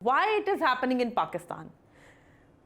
Why it is happening in Pakistan?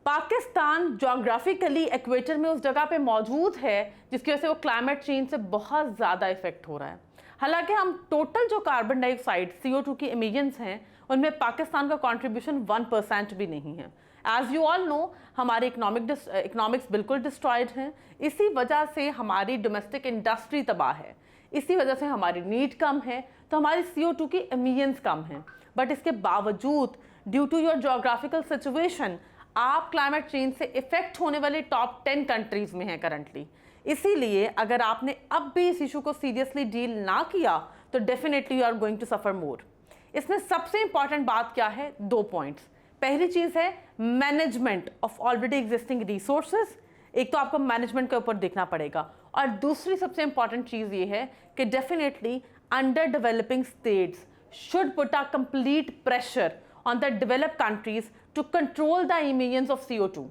Pakistan geographically equator में उस जगह पे मौजूद है जिसकी वजह से वो क्लाइमेट चेंज से बहुत ज़्यादा इफेक्ट हो रहा है। हालांकि हम टोटल जो कार्बन डाइऑक्साइड CO2 की एमिशंस हैं उनमें पाकिस्तान का कंट्रीब्यूशन 1% भी नहीं है। एज यू ऑल नो हमारी इकोनॉमिक्स बिल्कुल डिस्ट्रॉयड हैं। इसी वजह से हमारी डोमेस्टिक इंडस्ट्री तबाह है, इसी वजह से हमारी नीड कम है, तो हमारी CO2 की एमिशंस कम हैं। बट इसके बावजूद due to your geographical situation आप क्लाइमेट चेंज से इफेक्ट होने वाली टॉप 10 कंट्रीज में हैं करंटली। इसीलिए अगर आपने अब भी इस इशू को सीरियसली डील ना किया तो definitely you are going to suffer more. इसमें सबसे इंपॉर्टेंट बात क्या है? 2 पॉइंट्स। पहली चीज है management of already existing resources. एक तो आपको मैनेजमेंट के ऊपर देखना पड़ेगा, और दूसरी सबसे इंपॉर्टेंट चीज ये है कि definitely under developing states should put a complete pressure on the developed countries to control the emissions of CO2।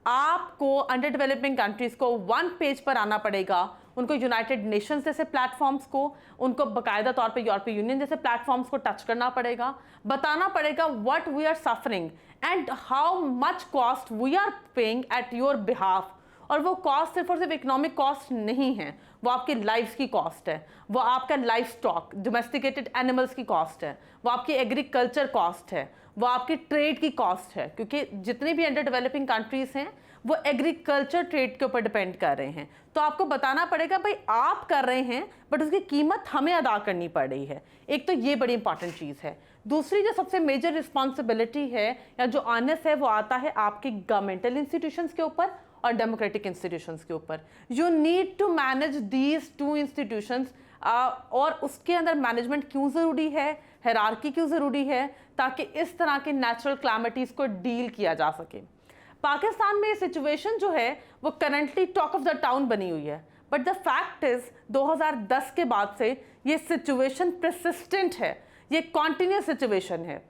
आपको अंडर डेवलपिंग कंट्रीज को 1 पेज पर आना पड़ेगा, उनको यूनाइटेड नेशंस जैसे प्लेटफॉर्म्स को, उनको बाकायदा तौर पे यूरोपीय यूनियन जैसे प्लेटफॉर्म्स को टच करना पड़ेगा, बताना पड़ेगा what we are suffering and how much cost we are paying at your behalf. और वो कॉस्ट सिर्फ और सिर्फ इकोनॉमिक कॉस्ट नहीं है, वो आपकी लाइफ की कॉस्ट है, वो आपका लाइफ स्टॉक डोमेस्टिकेटेड एनिमल्स की कॉस्ट है, वो आपकी एग्रीकल्चर कॉस्ट है, वो आपकी ट्रेड की कॉस्ट है, क्योंकि जितनी भी अंडर डेवलपिंग कंट्रीज हैं वो एग्रीकल्चर ट्रेड के ऊपर डिपेंड कर रहे हैं। तो आपको बताना पड़ेगा भाई आप कर रहे हैं बट उसकी कीमत हमें अदा करनी पड़ रही है। एक तो ये बड़ी इंपॉर्टेंट चीज़ है। दूसरी जो सबसे मेजर रिस्पॉन्सिबिलिटी है या जो ऑनेस है वो आता है आपकी गवर्नमेंटल इंस्टीट्यूशंस के ऊपर और डेमोक्रेटिक इंस्टीट्यूशंस के ऊपर। You need to manage these 2 institutions, और उसके अंदर मैनेजमेंट क्यों ज़रूरी है, हायरार्की क्यों ज़रूरी है, ताकि इस तरह के नेचुरल क्लैमिटीज़ को डील किया जा सके। पाकिस्तान में ये सिचुएशन जो है वो currently talk of the town बनी हुई है, बट द फैक्ट इज़ 2010 के बाद से ये सिचुएशन परसिस्टेंट है, ये कॉन्टिन्यूस सिचुएशन है।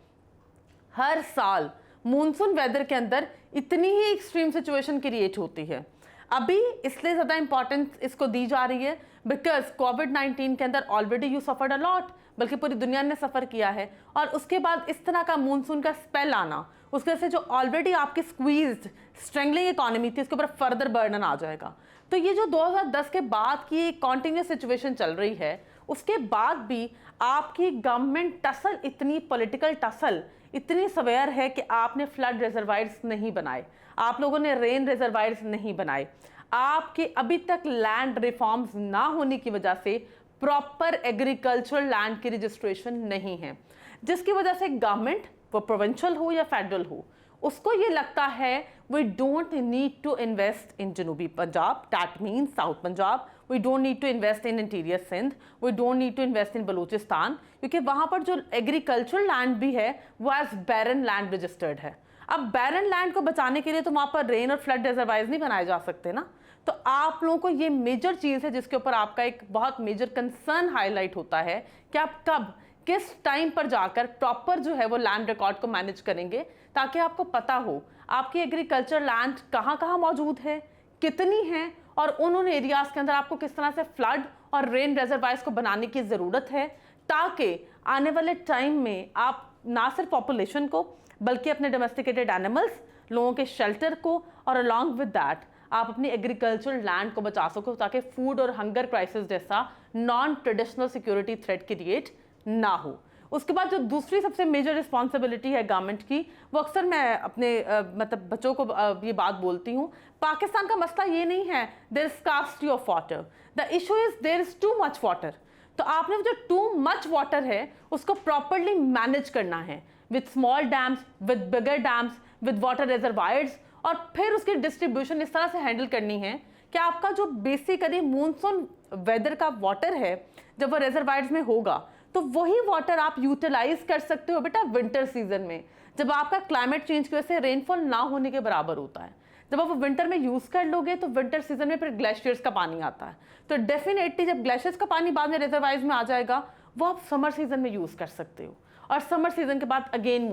हर साल मॉनसून वेदर के अंदर इतनी ही एक्सट्रीम सिचुएशन क्रिएट होती है। अभी इसलिए ज़्यादा इंपॉर्टेंस इसको दी जा रही है बिकॉज कोविड-19 के अंदर already you suffered a lot, बल्कि पूरी दुनिया ने सफ़र किया है, और उसके बाद इस तरह का मॉनसून का स्पेल आना, उसकी वजह से जो ऑलरेडी आपकी स्क्वीज्ड स्ट्रेंगलिंग इकोनॉमी थी उसके ऊपर फर्दर बर्डन आ जाएगा। तो ये जो 2010 के बाद की कॉन्टिन्यूस सिचुएशन चल रही है, उसके बाद भी आपकी गवर्नमेंट टसल, इतनी पॉलिटिकल टसल इतनी सवेयर है कि आपने फ्लड रिजर्वायर्स नहीं बनाए, आप लोगों ने रेन रिजर्वायर्स नहीं बनाए, आपके अभी तक लैंड रिफॉर्म्स ना होने की वजह से प्रॉपर एग्रीकल्चरल लैंड की रजिस्ट्रेशन नहीं है, जिसकी वजह से गवर्नमेंट, वो प्रोविंशियल हो या फेडरल हो, उसको ये लगता है we don't need to invest in जनूबी Punjab, that means south Punjab, we don't need to invest in interior Sindh, we don't need to invest in Balochistan, क्योंकि वहाँ पर जो एग्रीकल्चरल लैंड भी है वो एज बैरन लैंड रजिस्टर्ड है। अब बैरन लैंड को बचाने के लिए तो वहाँ पर रेन और फ्लड रिजर्वायर्स नहीं बनाए जा सकते ना। तो आप लोगों को ये मेजर चीज़ है जिसके ऊपर आपका एक बहुत मेजर कंसर्न हाईलाइट होता है कि आप कब किस टाइम पर जाकर प्रॉपर जो है वो लैंड रिकॉर्ड को मैनेज करेंगे, ताकि आपको पता हो आपकी एग्रीकल्चर लैंड कहाँ कहाँ मौजूद है, कितनी है, और उन एरियाज के अंदर आपको किस तरह से फ्लड और रेन रिजर्वायर्स को बनाने की ज़रूरत है, ताकि आने वाले टाइम में आप ना सिर्फ पॉपुलेशन को बल्कि अपने डोमेस्टिकेटेड एनिमल्स, लोगों के शेल्टर को, और अलॉन्ग विद दैट आप अपनी एग्रीकल्चरल लैंड को बचा सको, ताकि फूड और हंगर क्राइसिस जैसा non traditional security threat create ना हो। उसके बाद जो दूसरी सबसे मेजर रिस्पॉन्सिबिलिटी है गवर्नमेंट की, वो अक्सर मैं अपने मतलब बच्चों को ये बात बोलती हूँ, पाकिस्तान का मसला ये नहीं है there is scarcity of water, the issue is there is too much water. तो आपने जो टू मच वाटर है उसको प्रॉपरली मैनेज करना है with small dams, with bigger dams, with water reservoirs, और फिर उसकी डिस्ट्रीब्यूशन इस तरह से हैंडल करनी है कि आपका जो बेसिकली मॉनसून वेदर का वाटर है जब वो रिजर्वायर्स में होगा तो वही वाटर आप यूटिलाइज कर सकते हो बेटा विंटर सीजन में, जब आपका क्लाइमेट चेंज की वजह से रेनफॉल ना होने के बराबर होता है। जब आप विंटर में यूज़ कर लोगे तो विंटर सीजन में फिर ग्लेशियर्स का पानी आता है, तो डेफिनेटली जब ग्लेशियर्स का पानी बाद में रिजर्वायर्स में आ जाएगा वो आप समर सीजन में यूज़ कर सकते हो, और समर सीजन के बाद अगेन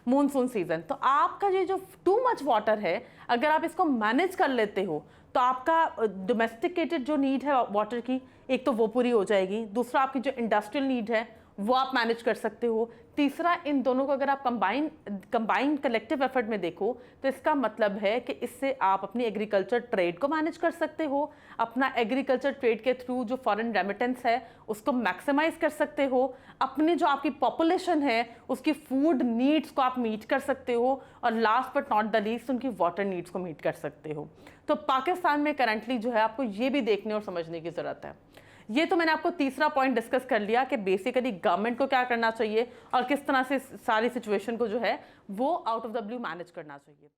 मानसून सीजन। तो आपका ये जो टू मच वाटर है अगर आप इसको मैनेज कर लेते हो तो आपका डोमेस्टिकेटेड जो नीड है वाटर की, एक तो वो पूरी हो जाएगी, दूसरा आपकी जो इंडस्ट्रियल नीड है वो आप मैनेज कर सकते हो। तीसरा, इन दोनों को अगर आप कंबाइन कलेक्टिव एफर्ट में देखो तो इसका मतलब है कि इससे आप अपनी एग्रीकल्चर ट्रेड को मैनेज कर सकते हो, अपना एग्रीकल्चर ट्रेड के थ्रू जो फॉरेन रेमिटेंस है उसको मैक्सिमाइज कर सकते हो, अपनी जो आपकी पॉपुलेशन है उसकी फूड नीड्स को आप मीट कर सकते हो, और last but not the least उनकी वाटर नीड्स को मीट कर सकते हो। तो पाकिस्तान में करंटली जो है आपको ये भी देखने और समझने की ज़रूरत है। ये तो मैंने आपको तीसरा पॉइंट डिस्कस कर लिया कि बेसिकली गवर्नमेंट को क्या करना चाहिए और किस तरह से सारी सिचुएशन को जो है वो out of the blue manage करना चाहिए।